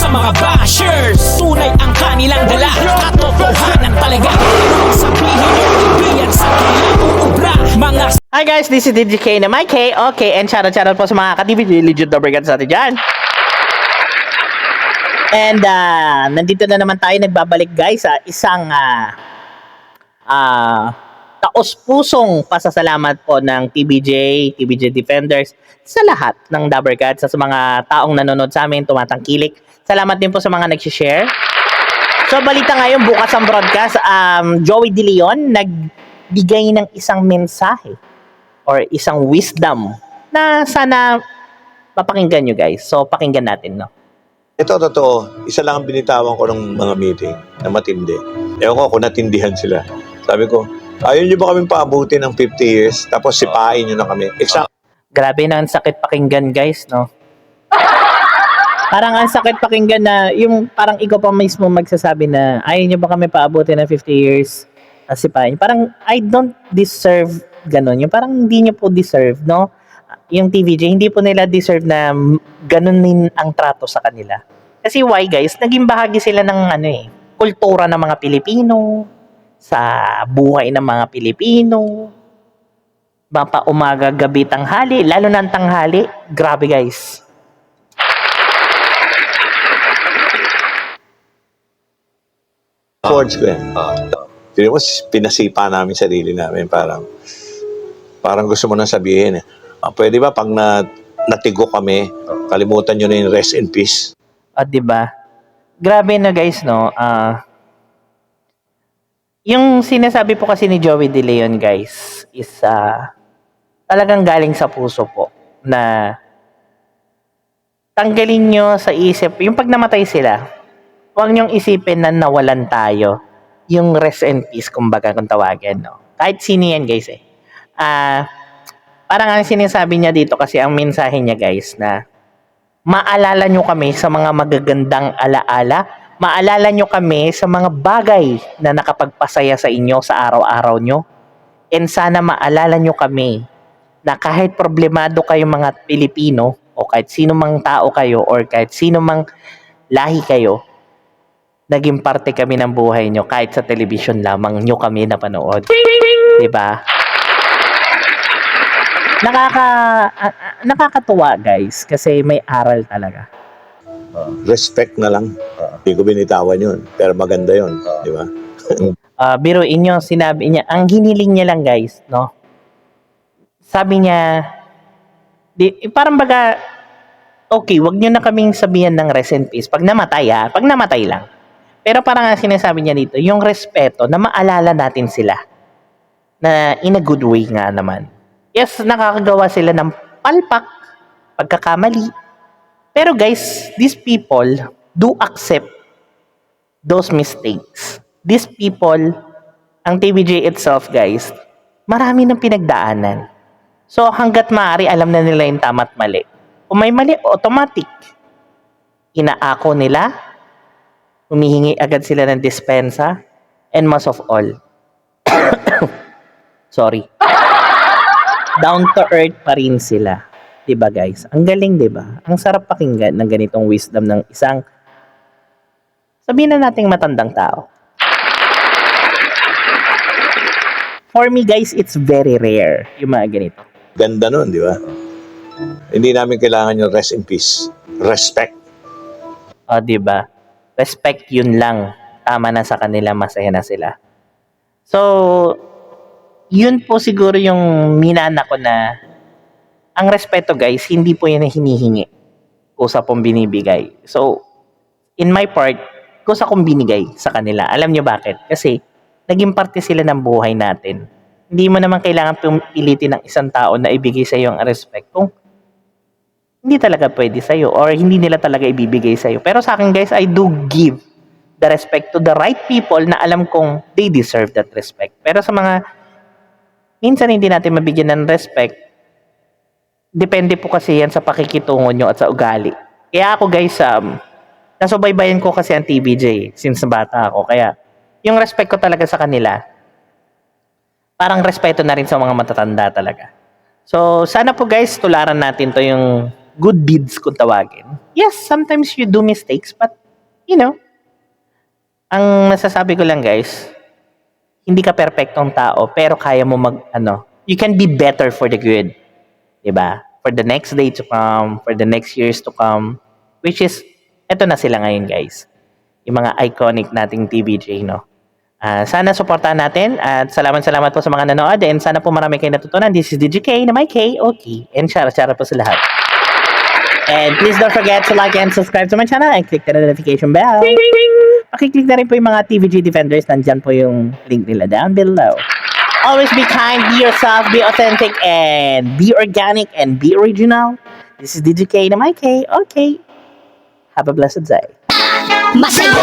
mga bashers. Tunay ang kanilang dala, katotohanan talaga. Sabihin nyo, ibiyan sa kanilang uubra. Mga Hi guys, this is DJK na Mike. Okay, and shoutout po sa mga ka-TVJ, legit na brigade sa atin dyan. And nandito na naman tayo nagbabalik guys sa isang taos-pusong pasasalamat po ng TVJ Defenders sa lahat ng Dabarcats, sa mga taong nanonood sa amin, tumatangkilik. Salamat din po sa mga nag-share. So balita ngayon, bukas ang broadcast, Joey De Leon nagbigay ng isang mensahe or isang wisdom na sana mapakinggan nyo guys. So pakinggan natin, no? Ito, totoo. Isa lang ang binitawan ko ng mga meeting na matindi. Ewan ko kung natindihan sila. Sabi ko, ayaw nyo ba kaming paabutin ng 50 years tapos sipain nyo na kami? Grabe na, ang sakit pakinggan guys, no? Parang ang sakit pakinggan na yung parang ikaw pa mismo magsasabi na ayaw nyo ba kami paabutin ng 50 years sipain. Parang I don't deserve ganun. Yung parang hindi nyo po deserve, no? Yung TVJ, hindi po nila deserve na ganunin ang trato sa kanila. Kasi why guys? Naging bahagi sila ng kultura ng mga Pilipino, sa buhay ng mga Pilipino, mapa umaga, gabi, tanghali, lalo na ang tanghali. Grabe guys. Forge ko yan. Pero pinasipa namin sarili namin. Parang gusto mo nang sabihin pwede ba pag natigo kami, kalimutan nyo na yung rest in peace? Diba? Grabe na guys, no? Yung sinasabi po kasi ni Joey De Leon guys is talagang galing sa puso po na tanggalin nyo sa isip, yung pag namatay sila, huwag nyong isipin na nawalan tayo. Yung rest in peace, kumbaga kung tawagin, no? Kahit sino yan guys parang ang sinasabi niya dito kasi ang mensahe niya guys na maalala nyo kami sa mga magagandang alaala, maalala nyo kami sa mga bagay na nakapagpasaya sa inyo sa araw-araw nyo, and sana maalala nyo kami na kahit problemado kayong mga Pilipino o kahit sino mang tao kayo or kahit sino mang lahi kayo, naging parte kami ng buhay nyo kahit sa television lamang nyo kami napanood. Diba? Nakakatuwa guys kasi may aral talaga. Respect na lang. Hindi ko binitawan yun. Pero maganda yun. Di ba? Biruin nyo, sinabi niya, ang hiniling niya lang guys, no? Sabi niya, parang baga, okay, wag nyo na kaming sabihan ng rest in peace. Pag namatay pag namatay lang. Pero parang ang sinasabi niya dito, yung respeto na maalala natin sila. Na in a good way nga naman. Yes, nakakagawa sila ng palpak, pagkakamali. Pero guys, these people do accept those mistakes. These people, ang TVJ itself guys, marami ng pinagdaanan. So hanggat maaari, alam na nila yung tama at mali. Kung may mali, automatic. Inaako nila, humihingi agad sila ng dispensa, and most of all, sorry, down to earth pa rin sila. Diba guys? Ang galing, diba? Ang sarap pakinggan ng ganitong wisdom ng isang, sabihin na nating matandang tao. For me guys, it's very rare yung mga ganito. Ganda nun, di ba? Hindi namin kailangan yung rest in peace. Respect. Diba? Respect, yun lang. Tama na sa kanila, masaya na sila. So, yun po siguro yung minana ko na ang respeto guys, hindi po yan hinihingi. Kusa pong binibigay. So, in my part, kusa kong binigay sa kanila. Alam nyo bakit? Kasi, naging parte sila ng buhay natin. Hindi mo naman kailangan pilitin ng isang tao na ibigay sa iyo ang respect kung hindi talaga pwede sa iyo or hindi nila talaga ibibigay sa iyo. Pero sa akin guys, I do give the respect to the right people na alam kong they deserve that respect. Pero sa mga minsan hindi natin mabigyan ng respect, depende po kasi yan sa pakikitungo nyo at sa ugali. Kaya ako guys, nasubaybayan ko kasi ang TVJ since bata ako. Kaya yung respect ko talaga sa kanila, parang respeto na rin sa mga matatanda talaga. So sana po guys, tularan natin to yung good deeds kung tawagin. Yes, sometimes you do mistakes, but you know, ang masasabi ko lang guys, hindi ka perfectong tao, pero kaya mo you can be better for the good. Diba? For the next day to come, for the next years to come, which is, eto na sila ngayon guys. Yung mga iconic nating TVJ, no? Sana supportahan natin at salamat po sa mga nanood and sana po marami kayo natutunan. This is DJK na may K, okay. And share po sa lahat. And please don't forget to like and subscribe to my channel and click the notification bell. Pakiclick na rin po yung mga TVG Defenders. Nandyan po yung link nila down below. Always be kind, be yourself, be authentic, and be organic and be original. This is DJK na my K, okay. Have a blessed day. Masaya.